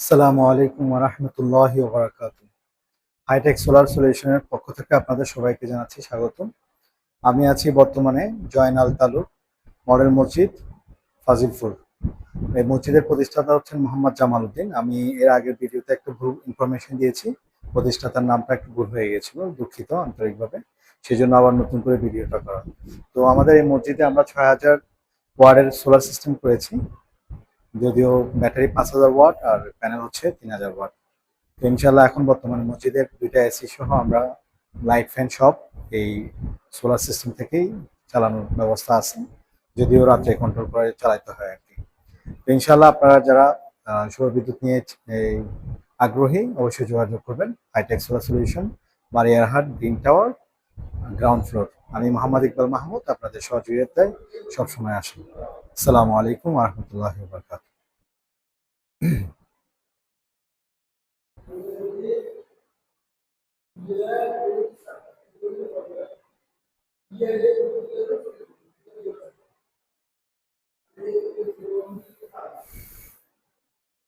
আসসালামু আলাইকুম ওয়া রাহমাতুল্লাহি ওয়া বারাকাতুহু। হাইটেক সোলার সলিউশনের পক্ষ থেকে আপনাদের সবাইকে জানাচ্ছি স্বাগতম। আমি আছি বর্তমানে জয়নাল তালুক মডেল মসজিদ, ফাজিলপুর। এই মসজিদের প্রতিষ্ঠাতা হচ্ছেন মোহাম্মদ জামাল উদ্দিন। আমি এর আগের ভিডিওতে একটু ভুল ইনফরমেশন দিয়েছি। প্রতিষ্ঠাতার নামটা একটু ভুল হয়ে গিয়েছিল, দুঃখিত আন্তরিকভাবে। সেজন্য আবার নতুন করে ভিডিওটা করা। তো আমাদের এই মসজিদে আমরা ৬,০০০ ওয়াটের সোলার সিস্টেম করেছি। যদিও ব্যাটারি ৫,০০০ ওয়াট আর প্যানেল হচ্ছে ৩,০০০ ওয়াট। তো ইনশাল্লাহ এখন বর্তমানে মসজিদের ২টা এসি সহ আমরা লাইট ফ্যান সব এই সোলার সিস্টেম থেকেই চালানোর ব্যবস্থা আছে, যদিও রাত্রে কন্ট্রোল করে চালাতে হয় আর কি। তো ইনশাল্লাহ আপনারা যারা সৌর বিদ্যুৎ নিয়ে এই আগ্রহী অবশ্যই যোগাযোগ করবেন। Hitech solar solution, Bariarhat, green tower, ground floor. আমি মোহাম্মদ ইকবাল মাহমুদ, আপনাদের সহযোগিতায় সবসময় আসি। আসসালামু আলাইকুম ওয়া রাহমাতুল্লাহি ওয়া বারাকাতুহু।